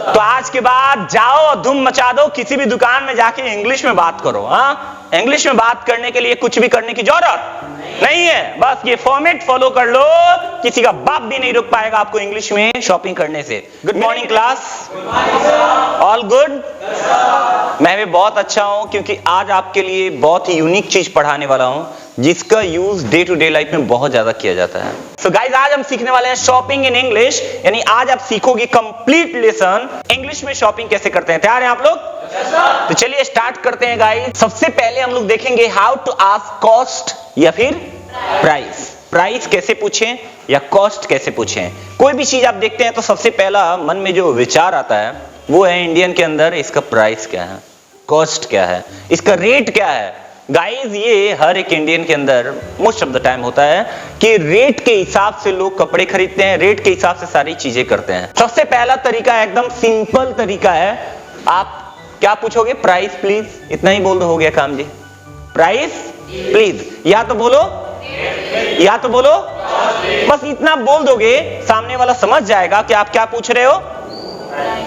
तो आज के बाद जाओ और धूम मचा दो, किसी भी दुकान में जाके इंग्लिश में बात करो। हाँ, इंग्लिश में बात करने के लिए कुछ भी करने की जरूरत नहीं है, बस ये फॉर्मेट फॉलो कर लो, किसी का बाप भी नहीं रोक पाएगा आपको इंग्लिश में शॉपिंग करने से। Good morning class, all good? मैं भी बहुत अच्छा हूं, क्योंकि आज आपके लिए बहुत ही यूनिक चीज पढ़ाने वाला हूं, जिसका use day to day life में बहुत ज्यादा किया जाता है। सो गाइस, आज हम सीखने वाले हैं शॉपिंग इन इंग्लिश, यानी आज आप सीखोगे कंप्लीट लेसन इंग्लिश में शॉपिंग कैसे करते हैं। तैयार हैं आप लोग? तो चलिए स्टार्ट करते हैं गाइस। सबसे पहले हम लोग देखेंगे हाउ टू आस्क कॉस्ट या फिर प्राइस। प्राइस कैसे पूछें या कॉस्ट कैसे पूछें। कोई भी चीज आप देखते हैं तो सबसे पहला मन में जो विचार आता है वो है इंडियन के अंदर इसका प्राइस क्या है, कॉस्ट क्या है, इसका रेट क्या है। गाइस, ये हर एक इंडियन के अंदर मोस्ट ऑफ द टाइम होता है कि रेट के हिसाब से लोग कपड़े खरीदते हैं, रेट के हिसाब से सारी चीजें करते हैं। सबसे पहला तरीका एकदम सिंपल तरीका है, आप क्या पूछोगे? प्राइस प्लीज, इतना ही बोल दो, हो गया काम जी। प्राइस प्लीज, या तो बोलो बस इतना बोल दोगे, सामने वाला समझ जाएगा कि आप क्या पूछ रहे हो,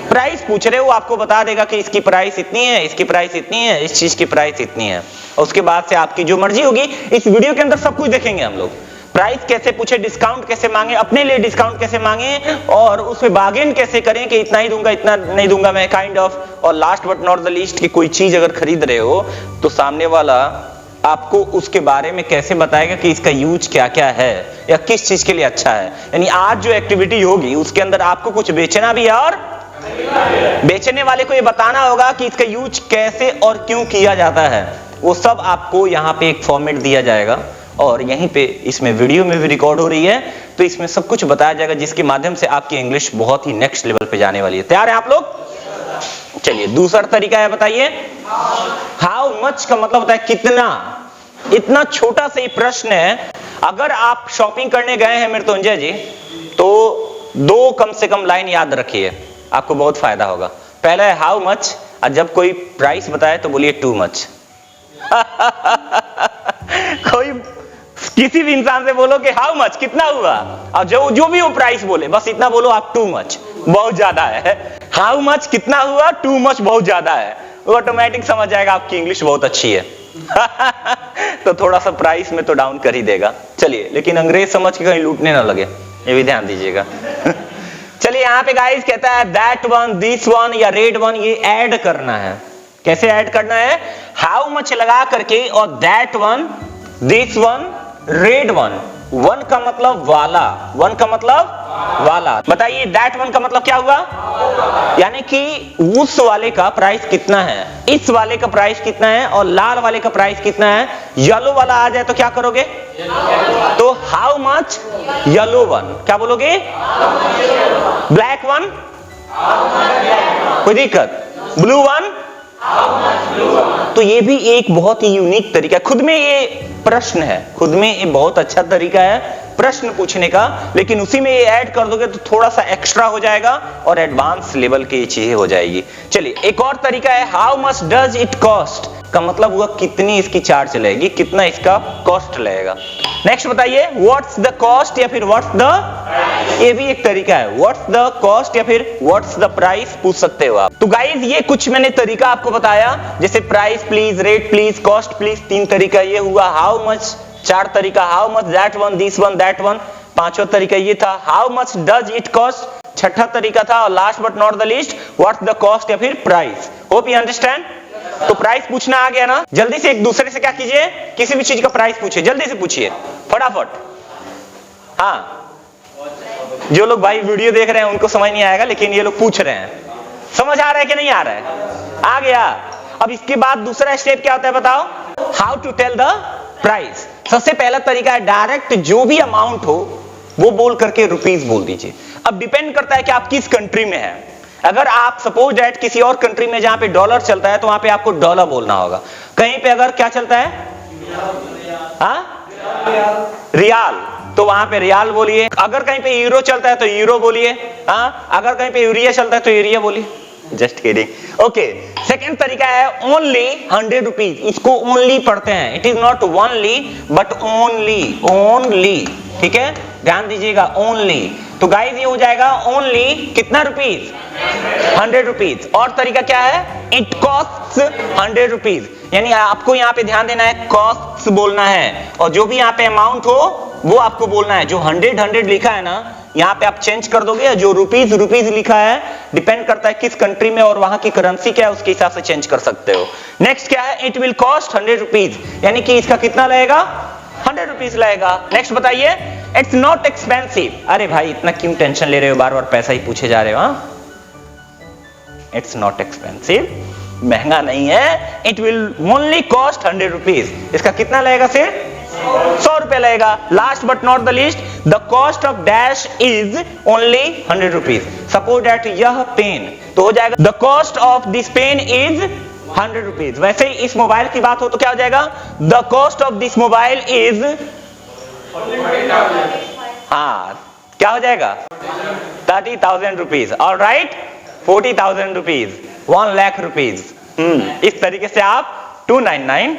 प्राइस पूछ रहे हो। आपको बता देगा कि इसकी प्राइस इतनी है, इसकी प्राइस इतनी है, इस चीज की प्राइस इतनी है। और उसके बाद से आपकी जो मर्जी होगी, इस वीडियो के अंदर सब कुछ देखेंगे हम लोग। प्राइस कैसे पूछे, डिस्काउंट कैसे मांगे, अपने लिए डिस्काउंट कैसे मांगे, और उसमें बार्गेन कैसे करें कि इतना ही दूंगा, इतना नहीं दूंगा मैं, काइंड ऑफ। और last but not the least, कि कोई चीज अगर खरीद रहे हो तो सामने वाला आपको उसके बारे में कैसे बताएगा कि इसका यूज क्या क्या है या किस चीज के लिए अच्छा है। यानी आज जो एक्टिविटी होगी उसके अंदर आपको कुछ बेचना भी है और बेचने वाले को ये बताना होगा कि इसका यूज कैसे और क्यों किया जाता है। वो सब आपको यहाँ पे एक फॉर्मेट दिया जाएगा, और यहीं पे इसमें वीडियो में भी रिकॉर्ड हो रही है, तो इसमें सब कुछ बताया जाएगा, जिसके माध्यम से आपकी इंग्लिश बहुत ही नेक्स्ट लेवल पे जाने वाली है। तैयार हैं आप लोग? चलिए, दूसरा तरीका है, बताइए। हाउ मच का मतलब होता है कितना। इतना छोटा सा ही प्रश्न है। अगर आप शॉपिंग करने गए हैं मृत्युंजय जी, तो दो कम से कम लाइन याद रखिए, आपको बहुत फायदा होगा। पहला है हाउ मच, और जब कोई प्राइस बताए तो बोलिए टू मच। कोई किसी भी इंसान से बोलो कि हाउ मच, कितना हुआ, और जो भी वो प्राइस बोले बस इतना बोलो आप, टू मच, बहुत ज्यादा है। हाउ मच कितना हुआ, टू मच बहुत ज्यादा है, वो ऑटोमेटिक समझ जाएगा आपकी इंग्लिश बहुत अच्छी है। तो थोड़ा सा प्राइस में तो डाउन कर ही देगा। चलिए, लेकिन अंग्रेज समझ के कहीं लूटने ना लगे, ये भी ध्यान दीजिएगा। चलिए, यहाँ पे गाइस कहता है दैट वन, दिस वन या रेड वन, ये ऐड करना है। कैसे ऐड करना है? हाउ मच लगा करके और that one, this one, red one. One का मतलब वाला, वन का मतलब वाला। बताइए, दैट वन का मतलब क्या हुआ? यानी कि उस वाले का प्राइस कितना है, इस वाले का प्राइस कितना है, और लाल वाले का प्राइस कितना है। येलो वाला आ जाए तो क्या करोगे? तो हाउ मच येलो वन, क्या बोलोगे? ब्लैक वन, कोई दिक्कत? ब्लू वन, तो ये भी एक बहुत ही यूनिक तरीका है। खुद में ये प्रश्न है, खुद में ये बहुत अच्छा तरीका है प्रश्न पूछने का, लेकिन उसी में ये ऐड कर दोगे तो थोड़ा सा एक्स्ट्रा हो जाएगा और एडवांस लेवल की चीजें हो जाएगी। चलिए, एक और तरीका है how much does it cost, का मतलब हुआ कितनी इसकी चार्ज लगेगी, कितना इसका कॉस्ट लगेगा। नेक्स्ट बताइए, व्हाट्स द कॉस्ट या फिर व्हाट्स द, ये भी एक तरीका है, व्हाट्स द कॉस्ट या फिर व्हाट्स द प्राइस पूछ सकते हो आप। तो गाइस, ये कुछ मैंने तरीका आपको बताया, जैसे price please, rate please, cost please, 3 तरीका ये हुआ। हाउ मच 4 तरीका, how much that one, this one, that one 5वां तरीका ये था। How much does it cost 6ठा तरीका था, और last but not the least what's the cost या फिर प्राइस। Hope you understand. तो प्राइस पूछना आ गया ना, जल्दी से एक दूसरे से क्या कीजिए, किसी भी चीज का प्राइस पूछिए, जल्दी से पूछिए फटाफट। हाँ, जो लोग भाई वीडियो देख रहे हैं उनको समझ नहीं आएगा, लेकिन ये लोग पूछ रहे हैं, समझ आ रहा है कि नहीं आ रहा है? आ गया। अब इसके बाद दूसरा स्टेप क्या होता है बताओ? How to tell the price. सबसे पहला तरीका है डायरेक्ट जो भी अमाउंट हो वो बोल करके रुपीस बोल दीजिए। अब डिपेंड करता है कि आप किस कंट्री में हैं। अगर आप सपोज दैट किसी और कंट्री में जहां पे डॉलर चलता है तो वहां पे आपको डॉलर बोलना होगा। कहीं पे अगर क्या चलता है, रियाल, तो वहां पे रियाल बोलिए। अगर कहीं पे यूरो चलता है तो यूरो बोलिए। अगर कहीं पे यूरिया चलता है तो यूरिया बोलिए। Just kidding. ओके, सेकेंड तरीका है ओनली 100 रुपीज। इसको ओनली पढ़ते हैं, it is not only but only, only. ठीक है, ध्यान दीजिएगा, ओनली। तो गाइस ये हो जाएगा ओनली कितना रुपीज, 100 रुपीज। और तरीका क्या है, इट कॉस्ट्स 100 रुपीज, यानी आपको यहाँ पे ध्यान देना है, कॉस्ट्स बोलना है, और जो भी यहाँ पे अमाउंट हो वो आपको बोलना है। जो 100 लिखा है ना, यहाँ पे आप चेंज कर दोगे, जो रुपीज लिखा है डिपेंड करता है किस कंट्री में और वहां की करेंसी क्या है, उसके हिसाब से चेंज कर सकते हो। नेक्स्ट क्या है, इट विल कॉस्ट 100 रुपीज, यानी कि इसका कितना लगेगा, 100 रुपीज लगेगा। नेक्स्ट बताइए, इट्स नॉट एक्सपेंसिव। अरे भाई इतना क्यों टेंशन ले रहे हो, बार बार पैसा ही पूछे जा रहे हो। इट्स नॉट एक्सपेंसिव, महंगा नहीं है। It will only cost 100 rupees, इसका कितना लगेगा, सिर्फ 100 रुपए लगेगा। Last but not the least, the cost of dash is only 100 rupees. Suppose that यह पेन, तो हो जाएगा the cost of this pen is 100 rupees. वैसे ही इस मोबाइल की बात हो तो क्या हो जाएगा, the cost of this mobile is, हाँ क्या हो जाएगा, 30,000 rupees. Alright, 40,000 rupees, 1 lakh rupees. इस तरीके से आप 299,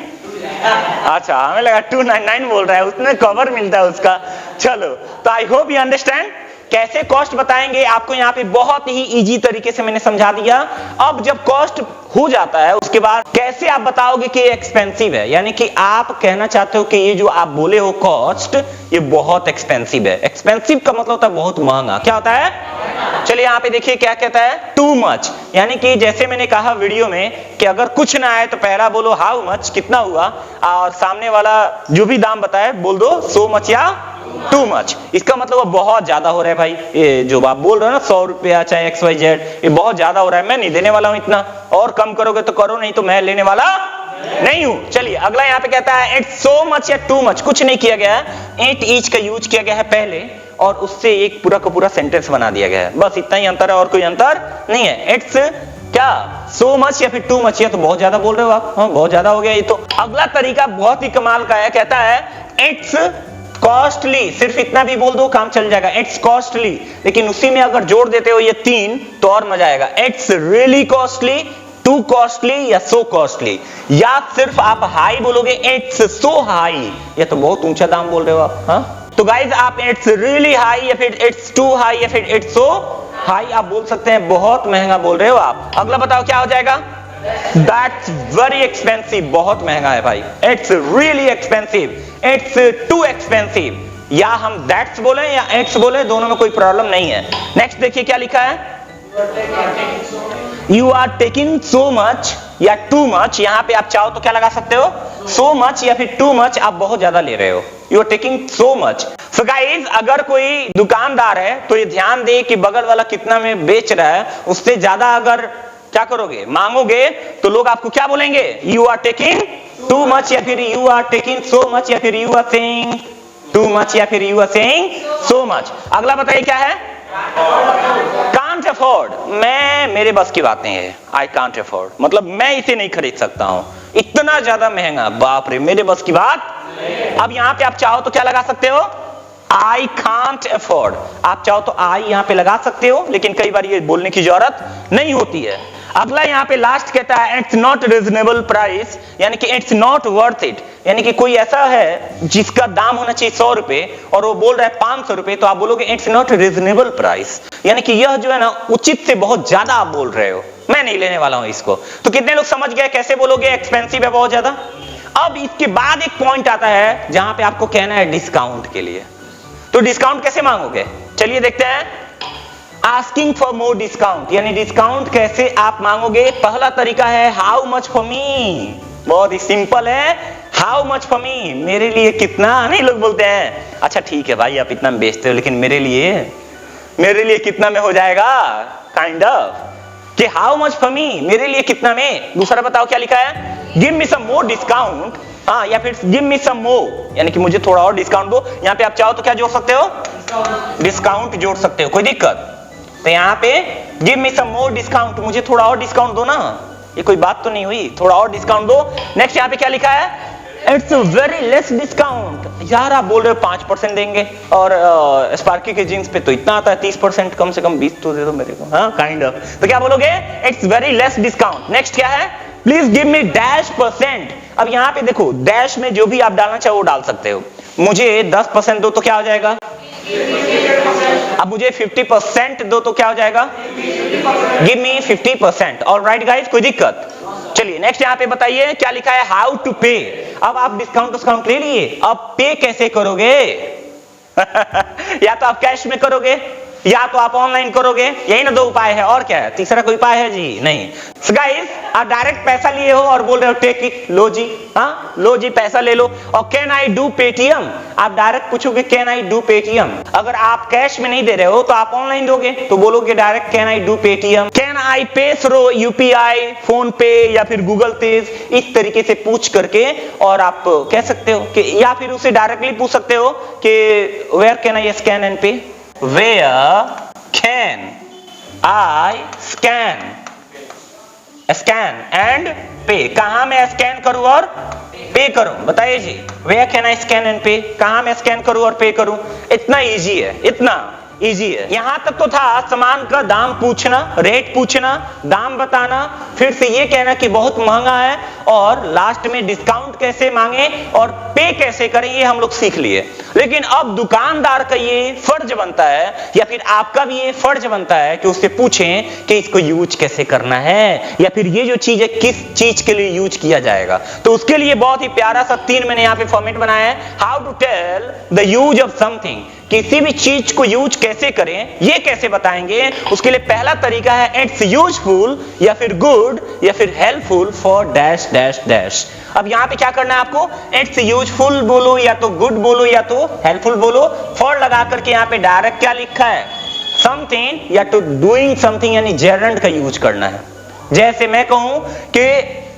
अच्छा हमें लगा 299 बोल रहा है, उसमें कवर मिलता है उसका। चलो, तो आई होप यू अंडरस्टैंड कैसे कॉस्ट बताएंगे आपको। यहाँ पे बहुत ही इजी तरीके से मैंने समझा दिया। अब जब कॉस्ट हो जाता है उसके बाद कैसे आप बताओगे कि ये एक्सपेंसिव है, यानी कि आप कहना चाहते हो कि ये जो आप बोले हो कॉस्ट, ये बहुत एक्सपेंसिव है। एक्सपेंसिव का मतलब होता है बहुत महंगा। क्या होता है, चलिए यहाँ पे देखिए क्या कहता है, टू मच, यानी कि जैसे मैंने कहा वीडियो में कि अगर कुछ ना आए तो पहला बोलो हाउ मच, कितना हुआ, और सामने वाला जो भी दाम बताए बोल दो सो मच या टू मच। इसका मतलब वो बहुत ज्यादा हो रहा है भाई, ये जो आप बोल रहे हो ना 100 रुपया चाहे XYZ, ये बहुत ज्यादा हो रहा है, मैं नहीं देने वाला हूं इतना, और कम करोगे तो करो, नहीं तो मैं लेने वाला नहीं हूं। चलिए अगला यहाँ पे कहता है इट्स सो मच या टू मच, कुछ नहीं किया गया है, इट ईच का यूज किया गया है पहले और उससे एक पूरा का पूरा सेंटेंस बना दिया गया है, बस इतना ही अंतर है और कोई अंतर नहीं है। इट्स क्या सो मच या फिर टू मच, या तो बहुत ज्यादा बोल रहे हो आप, हाँ बहुत ज्यादा हो गया ये तो। अगला तरीका बहुत ही कमाल का है, कहता है इट्स कॉस्टली, सिर्फ इतना भी बोल दो काम चल जाएगा, इट्स कॉस्टली, लेकिन उसी में अगर जोड़ देते हो ये 3 तो और मजा आएगा। It's really costly, to costly या सो कॉस्टली, या सिर्फ आप हाई बोलोगे इट्स सो हाई, या तो बहुत ऊंचा दाम बोल रहे हो आप, हाँ तो गाइज आप इट्स रियली हाई या फिर इट्स टू हाई या फिर इट्स सो हाई आप बोल सकते हैं, बहुत महंगा बोल रहे हो आप। अगला बताओ क्या हो जाएगा, दैट्स वेरी एक्सपेंसिव, बहुत महंगा है भाई, it's really expensive, it's too expensive, या हम दैट्स बोले या इट्स बोले, दोनों में कोई प्रॉब्लम नहीं है। नेक्स्ट देखिए क्या लिखा है, you are taking so much या टू मच, यहां पे आप चाहो तो क्या लगा सकते हो, सो मच या फिर टू मच, आप बहुत ज्यादा ले रहे हो, you are taking so much. So guys अगर कोई दुकानदार है तो ये ध्यान दे कि बगल वाला कितना में बेच रहा है, उससे ज्यादा अगर क्या करोगे मांगोगे तो लोग आपको क्या बोलेंगे, you are taking too much या फिर you are taking so much या फिर you are saying too much या फिर you are saying so much. अगला बताइए क्या है, कांट अफोर्ड, मेरे बस की बात नहीं है, आई कांट अफोर्ड मतलब मैं इसे नहीं खरीद सकता हूं, इतना ज्यादा महंगा, बाप रे मेरे बस की बात। अब यहां पे आप चाहो तो क्या लगा सकते हो, आई कांट अफोर्ड, आप चाहो तो आई यहां पे लगा सकते हो, लेकिन कई बार ये बोलने की जरूरत नहीं होती है। अगला यहाँ पे लास्ट कहता है इट्स नॉट रीजनेबल प्राइस, यानी कि इट्स नॉट वर्थ इट, यानी कि कोई ऐसा है जिसका दाम होना चाहिए 100 रुपए और वो बोल रहा है 500 रुपए, तो आप बोलोगे इट्स नॉट रीजनेबल प्राइस, यानी कि यह जो है ना उचित से बहुत ज्यादा आप बोल रहे हो, मैं नहीं लेने वाला हूं इसको। तो कितने लोग समझ गए कैसे बोलोगे एक्सपेंसिव है बहुत ज्यादा। अब इसके बाद एक पॉइंट आता है जहां पे आपको कहना है डिस्काउंट के लिए, तो डिस्काउंट कैसे मांगोगे, चलिए देखते हैं। आस्किंग फॉर मोर डिस्काउंट, यानी डिस्काउंट कैसे आप मांगोगे। पहला तरीका है हाउ मच फॉर मी, बहुत ही सिंपल है, हाउ मच फॉर मी, मेरे लिए कितना, नहीं लोग बोलते हैं अच्छा ठीक है भाई आप इतना में बेचते हो लेकिन मेरे लिए कितना में हो जाएगा, काइंड ऑफ कि हाउ मच फॉर मी, मेरे लिए कितना में। दूसरा बताओ क्या लिखा है, गिव मी सम मोर डिस्काउंट, हाँ या फिर गिव मी सम मोर, यानी कि मुझे थोड़ा और डिस्काउंट दो। यहाँ पे आप चाहो तो क्या जोड़ सकते हो, डिस्काउंट जोड़ सकते हो, कोई दिक्कत। तो यहाँ पे गिव मी सम मोर डिस्काउंट, मुझे थोड़ा और डिस्काउंट दो ना, ये कोई बात तो नहीं हुई, थोड़ा और डिस्काउंट दो। नेक्स्ट यहाँ पे क्या लिखा है, इट्स वेरी लेस डिस्काउंट, यार आप बोल रहे हो 5% देंगे और स्पार्की के जींस पे तो इतना आता है 30%, कम से कम 20 तो दे दो मेरे को, हाँ काइंड ऑफ। तो क्या बोलोगे, it's very less discount. Next क्या है, प्लीज गिव मी -%। अब यहाँ पे देखो डैश में जो भी आप डालना चाहो वो डाल सकते हो, मुझे 10% दो तो क्या हो जाएगा अब मुझे 50% दो तो क्या हो जाएगा? Give me 50%। ऑलराइट गाइस, कोई दिक्कत? चलिए नेक्स्ट यहाँ पे बताइए क्या लिखा है, हाउ टू पे। अब आप डिस्काउंट ले लिए, अब पे कैसे करोगे? या तो आप कैश में करोगे या तो आप ऑनलाइन करोगे, यही ना दो उपाय है, और क्या है? तीसरा कोई उपाय है जी? नहीं। गाइस आप डायरेक्ट पैसा लिए हो और बोल रहे हो टेक इट, लो जी, हाँ लो जी पैसा ले लो। और कैन आई डू पेटीएम, आप डायरेक्ट पूछोगे कैन आई डू पेटीएम। अगर आप कैश में नहीं दे रहे हो तो आप ऑनलाइन दोगे तो बोलोगे direct can I do Paytm. Can I पे थ्रू यूपीआई, फोन पे या फिर गूगल पे, इस तरीके से पूछ करके और आप कह सकते हो कि, या फिर उसे डायरेक्टली पूछ सकते हो कि where can I scan and pay, where can I scan and pay, कहां मैं स्कैन करूं और पे करूं? बताइए जी, where can I scan and pay, कहां मैं स्कैन करूं और पे करूं? इतना इजी है, इतना इजी है। यहां तक तो था सामान का दाम पूछना, रेट पूछना, दाम बताना, फिर से ये कहना कि बहुत महंगा है, और लास्ट में डिस्काउंट कैसे मांगे और पे कैसे करें, ये हम लोग सीख लिए। लेकिन अब दुकानदार का ये फर्ज बनता है, या फिर आपका भी ये फर्ज बनता है कि उससे पूछें कि इसको यूज कैसे करना है, या फिर ये जो चीज है किस चीज के लिए यूज किया जाएगा। तो उसके लिए बहुत ही प्यारा सा 3 मैंने यहाँ पे फॉर्मेट बनाया है, how to tell the use of something, किसी भी चीज को यूज कैसे करें, ये कैसे बताएंगे। उसके लिए पहला तरीका है इट्स यूजफुल, या फिर गुड, या फिर helpful for dash dash dash. अब यहां पे क्या करना है आपको, इट्स यूजफुल बोलो या तो गुड बोलो या तो हेल्पफुल बोलो, फॉर लगा करके यहां पे डायरेक्ट क्या लिखा है, समथिंग या तो डूइंग समथिंग, यानी जेरेंड का यूज करना है। जैसे मैं कहूं कि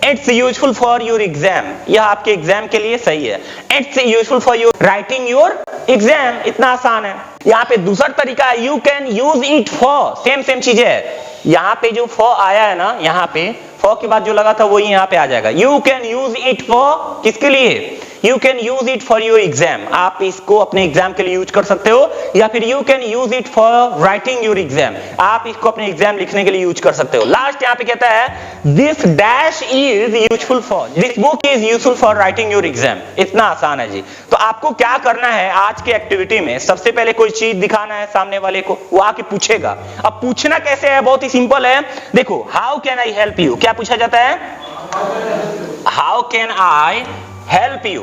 it's useful for your exam, यह आपके एग्जाम के लिए सही है। It's useful for your writing your exam, इतना आसान है। यहाँ पे दूसरा तरीका है you can use it for, same चीज है। यहाँ पे जो फॉर आया है ना, यहाँ पे फॉर के बाद जो लगा था वही यहाँ पे आ जाएगा। You can use it for, किसके लिए? You can use it for your exam, आप इसको अपने एग्जाम के लिए यूज कर सकते हो, या फिर you can use it for writing your exam, आप इसको अपने एग्जाम लिखने के लिए यूज कर सकते हो। लास्ट यहाँ पे कहता है this dash is useful for, this book is useful for writing your exam. इतना आसान है जी। तो आपको क्या करना है आज के एक्टिविटी में, सबसे पहले कोई चीज दिखाना है सामने वाले को, वो आके पूछेगा। अब पूछना कैसे है, बहुत ही सिंपल है। देखो, how can I help you, क्या पूछा जाता है? How can I help you,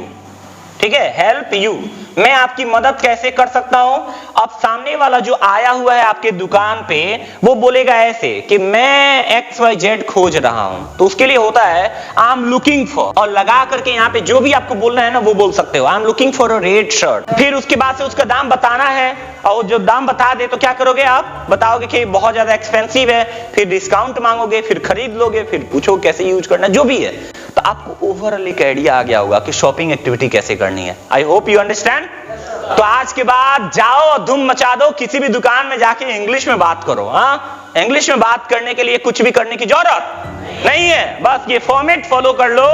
ठीक है, हेल्प यू, मैं आपकी मदद कैसे कर सकता हूं। अब सामने वाला जो आया हुआ है आपके दुकान पे, वो बोलेगा ऐसे कि मैं XYZ खोज रहा हूं, तो उसके लिए होता है आई एम लुकिंग फॉर, और लगा करके यहाँ पे जो भी आपको बोलना है ना वो बोल सकते हो, I am looking for a red shirt. फिर उसके बाद से उसका दाम बताना है, और जो दाम बता दे तो क्या करोगे आप, बताओगे कि बहुत ज्यादा एक्सपेंसिव है, फिर डिस्काउंट मांगोगे, फिर खरीद लोगे, फिर पूछो कैसे यूज करना, जो भी है। तो आपको ओवरऑल एक आइडिया आ गया होगा कि शॉपिंग एक्टिविटी कैसे करनी है। I hope you understand. तो आज के बाद जाओ और धूम मचा दो, किसी भी दुकान में जाके इंग्लिश में बात करो। हाँ, इंग्लिश में बात करने के लिए कुछ भी करने की जरूरत नहीं है, बस ये फॉर्मेट फॉलो कर लो,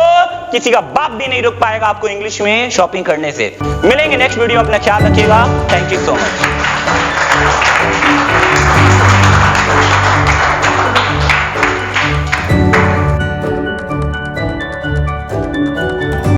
किसी का बाप भी नहीं रोक पाएगा आपको इंग्लिश में शॉपिंग करने से। मिलेंगे नेक्स्ट वीडियो, अपना ख्याल रखिएगा। Thank you so much.